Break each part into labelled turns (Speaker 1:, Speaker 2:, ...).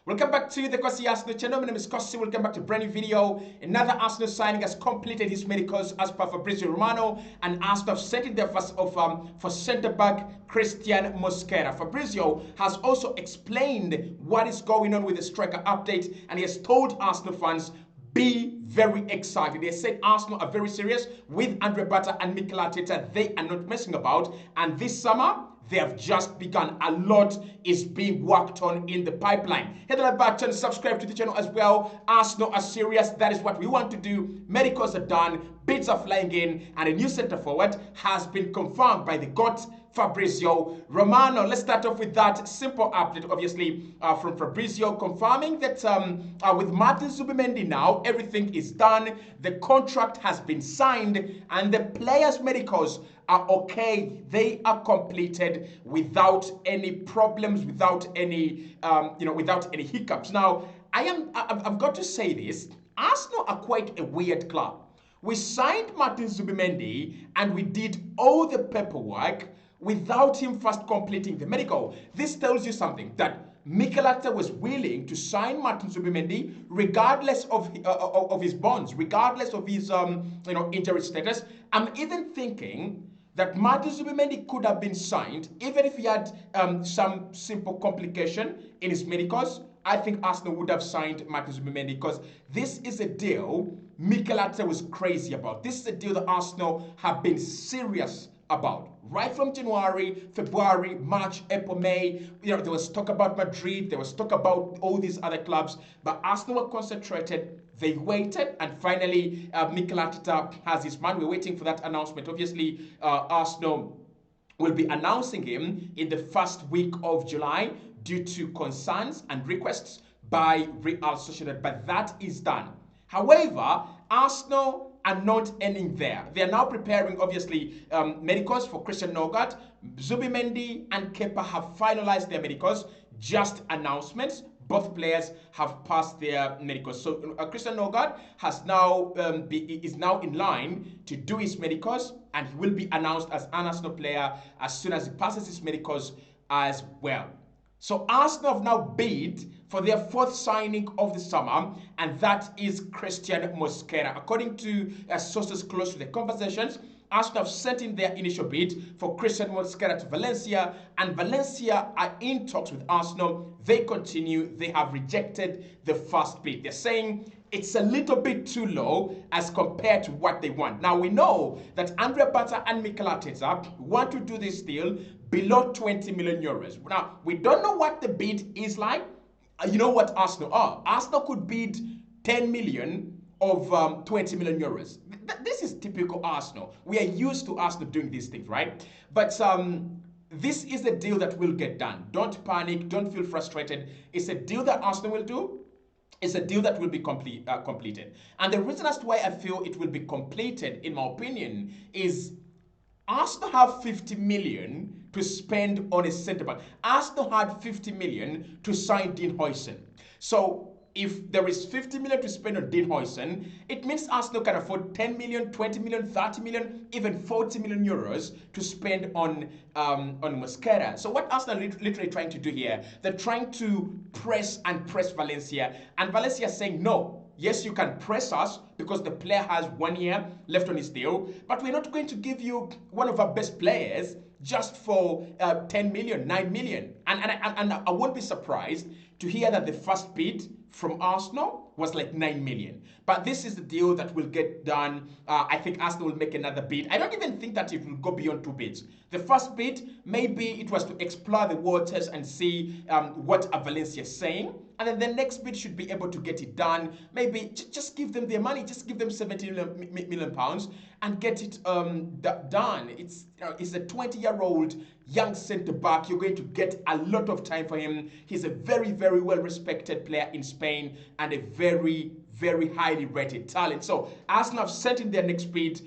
Speaker 1: Welcome back to the Cossy Arsenal channel. My name is Cossy. Welcome back to a brand new video. Another Arsenal signing has completed his medicals as per Fabrizio Romano, and Arsenal have set in their first offer for centre-back Christian Mosquera. Fabrizio has also explained what is going on with the striker update, and he has told Arsenal fans, be very excited. They said Arsenal are very serious with Andre Bata and Mikel Arteta. They are not messing about, and this summer they have just begun. A lot is being worked on in the pipeline. Hit that button, subscribe to the channel as well. Arsenal are serious. That is what we want to do. Medicals are done, bids are flying in, and a new centre forward has been confirmed by the GOAT Fabrizio Romano. Let's start off with that simple update, obviously, from Fabrizio, confirming that with Martin Zubimendi now, everything is done. The contract has been signed, and the players' medicals are okay. They are completed without any problems, without any, without any hiccups. Now, I've got to say this. Arsenal are quite a weird club. We signed Martin Zubimendi, and we did all the paperwork without him first completing the medical. This tells you something, that Mikel Arteta was willing to sign Martin Zubimendi regardless of his bonds, regardless of his injury status. I'm even thinking that Martin Zubimendi could have been signed even if he had some simple complication in his medicals. I think Arsenal would have signed Martin Zubimendi, because this is a deal Mikel Arteta was crazy about. This is a deal that Arsenal have been serious about. Right from January, February, March, April, May, there was talk about Madrid, there was talk about all these other clubs, but Arsenal were concentrated. They waited, and finally, Mikel Arteta has his man. We're waiting for that announcement. Obviously, Arsenal will be announcing him in the first week of July due to concerns and requests by Real Sociedad, but that is done. However, Arsenal are not ending there. They are now preparing, obviously, medicals for Christian Nogard. Zubimendi and Kepa have finalized their medicals. Just announcements. Both players have passed their medicals. So Christian Nogard has now is now in line to do his medicals, and he will be announced as an Arsenal player as soon as he passes his medicals as well. So Arsenal have now bid for their fourth signing of the summer, and that is Christian Mosquera. According to sources close to the conversations, Arsenal have sent in their initial bid for Christian Mosquera to Valencia, and Valencia are in talks with Arsenal. They continue. They have rejected the first bid. They're saying it's a little bit too low as compared to what they want. Now, we know that Andre Bata and Mikel Arteta want to do this deal below 20 million euros. Now, we don't know what the bid is like. You know what Arsenal are. Arsenal could bid 10 million of 20 million euros. This is typical Arsenal. We are used to Arsenal doing these things, right? But this is a deal that will get done. Don't panic. Don't feel frustrated. It's a deal that Arsenal will do. It's a deal that will be completed. And the reason as to why I feel it will be completed, in my opinion, is Arsenal have 50 million to spend on a centre-back. Arsenal had 50 million to sign Dean Huijsen. So if there is 50 million to spend on Dean Huijsen, it means Arsenal can afford 10 million, 20 million, 30 million, even 40 million euros to spend on Mosquera. So what Arsenal are literally trying to do here, they're trying to press Valencia, and Valencia is saying no. Yes, you can press us because the player has 1 year left on his deal, but we're not going to give you one of our best players just for 10 million, 9 million. And I won't be surprised to hear that the first bid from Arsenal was like 9 million. But this is the deal that will get done. I think Arsenal will make another bid. I don't even think that it will go beyond 2 bids. The first bid, maybe it was to explore the waters and see what Valencia is saying. And then the next bid should be able to get it done. Maybe just give them their money. Just give them 70 million pounds and get it done. It's a 20-year-old young centre-back. You're going to get a lot of time for him. He's a very, very well-respected player in Spain and a very, very highly rated talent. So Arsenal have sent in their next bid,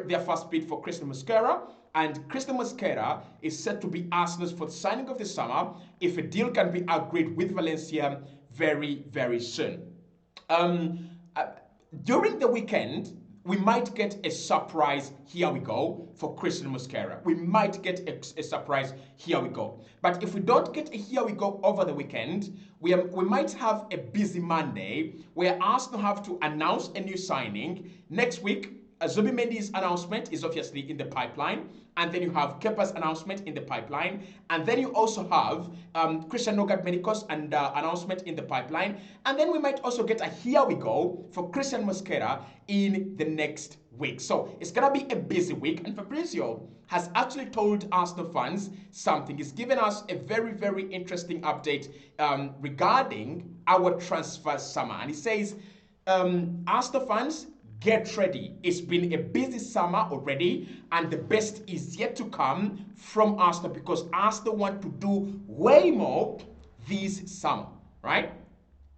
Speaker 1: their first bid for Christian Mosquera. And Christian Mosquera is set to be Arsenal's for the signing of the summer if a deal can be agreed with Valencia very, very soon. During the weekend, we might get a surprise, here we go, for Christian Mosquera. We might get a surprise, here we go. But if we don't get a here we go over the weekend, we might have a busy Monday where Arsenal have to announce a new signing. Next week, Zubimendi's announcement is obviously in the pipeline, and then you have Kepa's announcement in the pipeline, and then you also have Christian Mosquera's and announcement in the pipeline, and then we might also get a here we go for Christian Mosquera in the next week. So it's gonna be a busy week, and Fabrizio has actually told Arsenal fans something. He's given us a very, very interesting update regarding our transfer summer, and he says, Arsenal fans, get ready. It's been a busy summer already, and the best is yet to come from Arsenal, because Arsenal want to do way more this summer, right?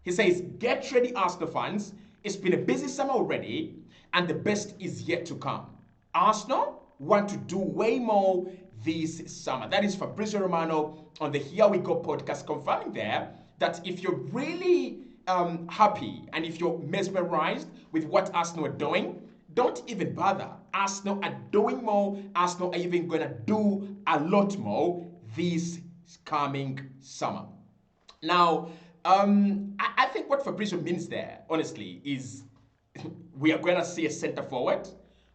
Speaker 1: He says, get ready, Arsenal fans. It's been a busy summer already, and the best is yet to come. Arsenal want to do way more this summer. That is Fabrizio Romano on the Here We Go podcast, confirming there that if you're really happy and if you're mesmerized with what Arsenal are doing, don't even bother. Arsenal are doing more. Arsenal are even going to do a lot more this coming summer. Now, I think what Fabrizio means there, honestly, is we are going to see a center forward.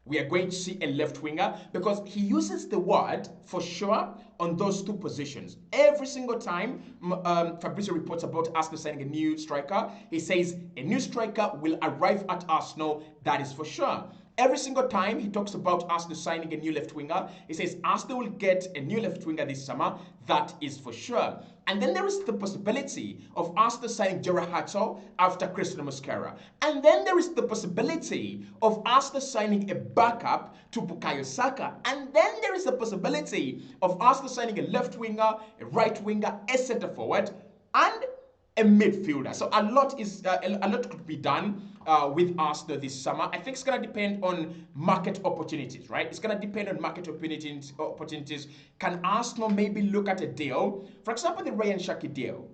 Speaker 1: We are going to see a left winger, because he uses the word for sure on those two positions. Every single time Fabrizio reports about Arsenal signing a new striker, he says a new striker will arrive at Arsenal, that is for sure. Every single time he talks about Arsenal signing a new left winger, he says Arsenal will get a new left winger this summer, that is for sure. And then there is the possibility of Arsenal signing Gerard Hato after Christian Mosquera. And then there is the possibility of Arsenal signing a backup to Bukayo Saka. And then there is the possibility of Arsenal signing a left winger, a right winger, a centre forward, and a midfielder. So a lot could be done with Arsenal this summer. I think it's going to depend on market opportunities, right? It's going to depend on market opportunities. Can Arsenal maybe look at a deal? For example, the Ryan Shaki deal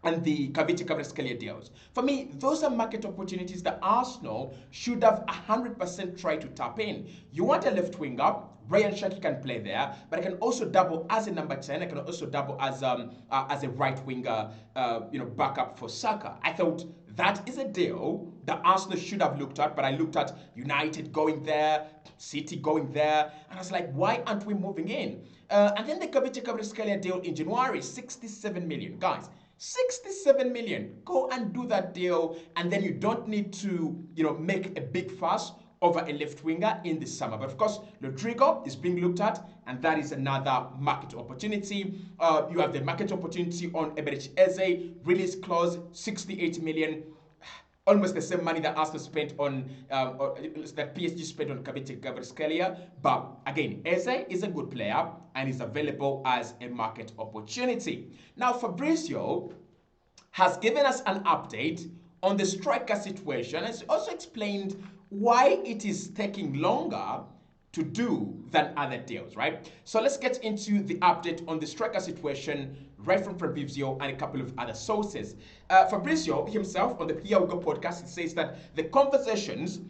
Speaker 1: and the Kvaratskhelia deals. For me, those are market opportunities that Arsenal should have 100% tried to tap in. You want a left winger, Ryan Shaki can play there, but I can also double as a number 10. I can also double as a right winger, backup for Saka. I thought that is a deal that Arsenal should have looked at, but I looked at United going there, City going there, and I was like, why aren't we moving in? And then the Kvaratskhelia deal in January, 67 million, guys. 67 million. Go and do that deal, and then you don't need to, make a big fuss over a left winger in the summer. But of course, Rodrigo is being looked at, and that is another market opportunity. You have the market opportunity on Eberechi Eze, release clause, 68 million. Almost the same money that Arsenal spent on, that PSG spent on Kvaratskhelia. But again, Eze is a good player and is available as a market opportunity. Now, Fabrizio has given us an update on the striker situation, and also explained why it is taking longer to do than other deals, right? So let's get into the update on the striker situation right from Fabrizio and a couple of other sources. Fabrizio himself on the Here We Go podcast, he says that the conversations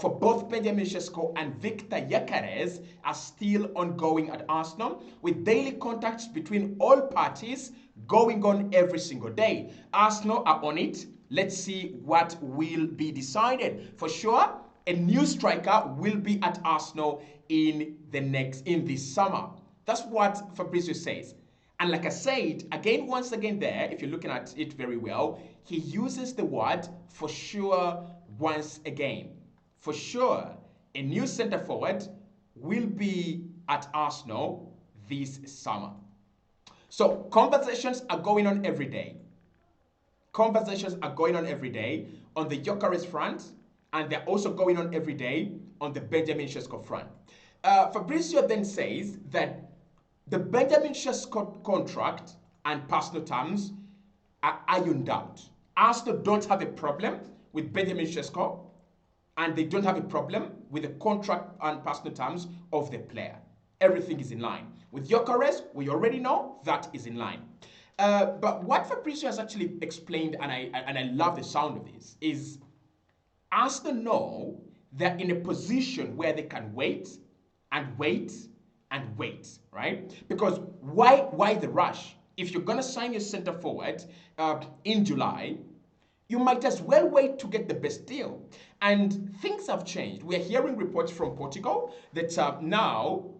Speaker 1: for both Benjamin Sesko and Victor Gyökeres are still ongoing at Arsenal, with daily contacts between all parties going on every single day. Arsenal are on it. Let's see what will be decided. For sure, a new striker will be at Arsenal in this summer. That's what Fabrizio says. And like I said, once again there, if you're looking at it very well, he uses the word for sure once again. For sure, a new centre forward will be at Arsenal this summer. So conversations are going on every day. Conversations are going on every day on the Gyökeres front, and they're also going on every day on the Benjamin Sesko front. Fabrizio then says that the Benjamin Sesko contract and personal terms are ironed out. Arsenal don't have a problem with Benjamin Sesko, and they don't have a problem with the contract and personal terms of the player. Everything is in line. With Gyökeres, we already know that is in line. But what Fabrizio has actually explained, and I love the sound of this, is Arsenal know they're in a position where they can wait and wait and wait, right? Because why the rush? If you're going to sign your center forward in July, you might as well wait to get the best deal. And things have changed. We're hearing reports from Portugal that now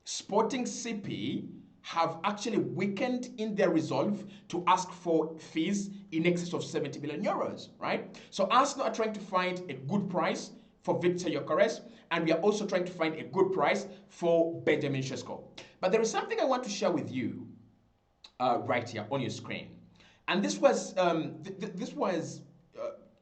Speaker 1: Sporting CP have actually weakened in their resolve to ask for fees in excess of 70 million euros, right? So Arsenal are trying to find a good price for Victor Gyökeres, and we are also trying to find a good price for Benjamin Sesko. But there is something I want to share with you right here on your screen. And this was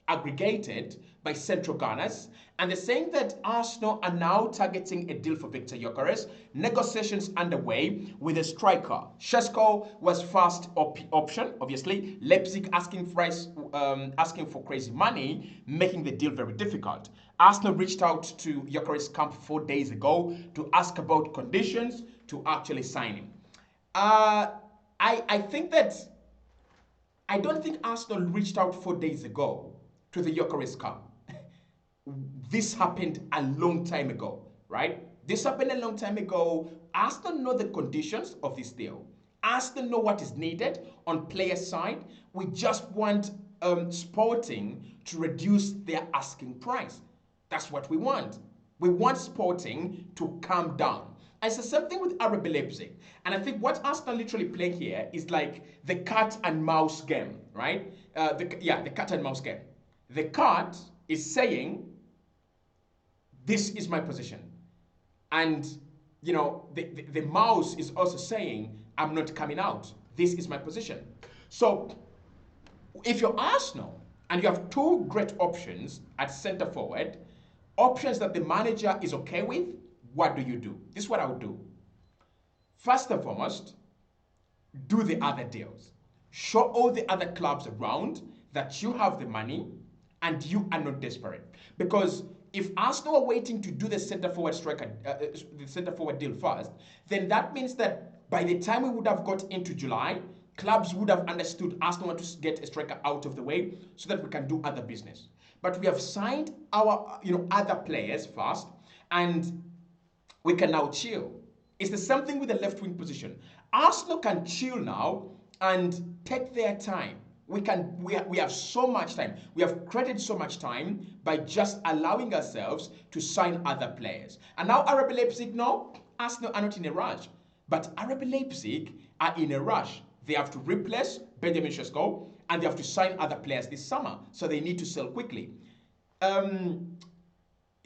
Speaker 1: aggregated by Central Gunners, and they're saying that Arsenal are now targeting a deal for Victor Gyökeres. Negotiations underway with a striker. Sesko was first option, obviously. Leipzig asking for crazy money, making the deal very difficult. Arsenal reached out to Gyökeres' camp 4 days ago to ask about conditions to actually sign him. I think that I don't think Arsenal reached out 4 days ago to the Gyökeres camp. This happened a long time ago, right? This happened a long time ago. Arsenal know the conditions of this deal. Arsenal know what is needed on player side. We just want Sporting to reduce their asking price. That's what we want. We want Sporting to calm down. And it's the same thing with RB Leipzig. And I think what Arsenal literally play here is like the cat and mouse game, right? The cat and mouse game. The cat is saying, this is my position. And, you know, the mouse is also saying, I'm not coming out. This is my position. So if you're Arsenal and you have two great options at center forward, options that the manager is okay with, what do you do? This is what I would do. First and foremost, do the other deals. Show all the other clubs around that you have the money and you are not desperate. Because if Arsenal are waiting to do the center forward striker, the center forward deal first, then that means that by the time we would have got into July, clubs would have understood Arsenal want to get a striker out of the way so that we can do other business. But we have signed our other players first, and we can now chill. It's the same thing with the left wing position. Arsenal can chill now and take their time. We have so much time. We have created so much time by just allowing ourselves to sign other players. And now RB Leipzig, no, Arsenal are not in a rush. But RB Leipzig are in a rush. They have to replace Benjamin Sesko and they have to sign other players this summer. So they need to sell quickly.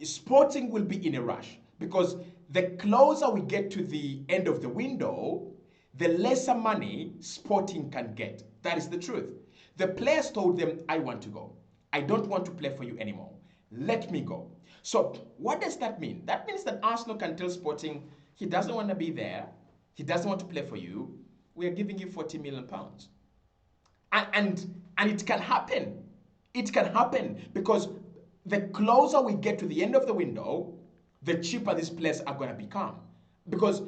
Speaker 1: Sporting will be in a rush because the closer we get to the end of the window, the lesser money Sporting can get. That is the truth. The players told them, I want to go. I don't want to play for you anymore. Let me go. So what does that mean? That means that Arsenal can tell Sporting, he doesn't want to be there. He doesn't want to play for you. We are giving you £40 million. And it can happen. It can happen because the closer we get to the end of the window, the cheaper these players are going to become. Because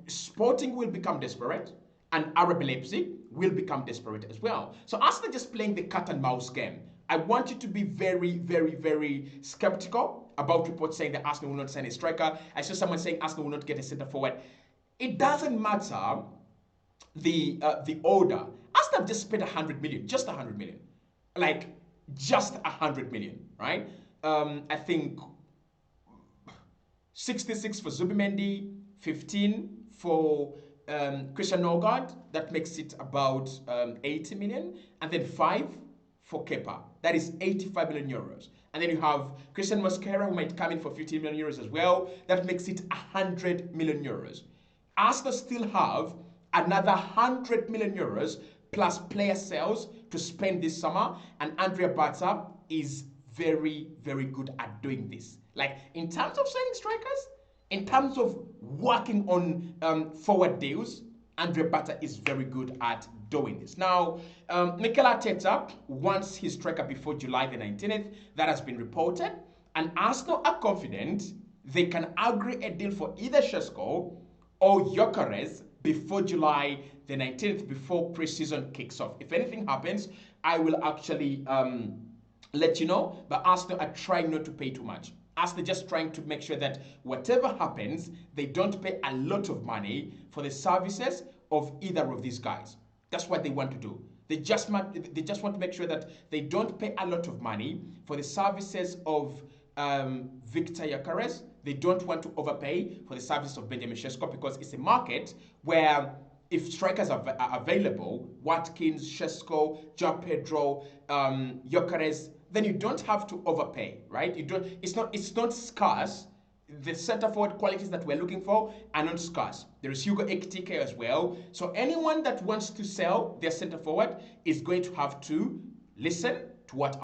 Speaker 1: Sporting will become desperate and RB Leipzig will become desperate as well. So Arsenal just playing the cat and mouse game. I want you to be very, very, very skeptical about reports saying that Arsenal will not sign a striker. I saw someone saying Arsenal will not get a centre forward. It doesn't matter the order. Arsenal have just spent 100 million, just 100 million. Like, just 100 million, right? I think 66 for Zubimendi, 15 for Christian Mosquera. That makes it about 80 million. And then 5 for Kepa. That is 85 million euros. And then you have Christian Mosquera, who might come in for 15 million euros as well. That makes it 100 million euros. Arsenal still have another 100 million euros plus player sales to spend this summer. And Andrea Bata is very, very good at doing this. Like, in terms of signing strikers, in terms of working on forward deals, Andrea Bata is very good at doing this. Now, Mikel Arteta wants his striker before July the 19th. That has been reported. And Arsenal are confident they can agree a deal for either Sesko or Gyökeres before July the 19th, before pre-season kicks off. If anything happens, I will actually let you know. But Arsenal are trying not to pay too much. as they're just trying to make sure that whatever happens, they don't pay a lot of money for the services of either of these guys. That's what they want to do. They just want to make sure that they don't pay a lot of money for the services of Victor Gyökeres. They don't want to overpay for the services of Benjamin Sesko, because it's a market where if strikers are available, Watkins, Sesko, João Pedro, Gyökeres, then you don't have to overpay, right? You don't. It's not scarce. The center forward qualities that we're looking for are not scarce. There is Hugo Ekitike as well. So anyone that wants to sell their center forward is going to have to listen to what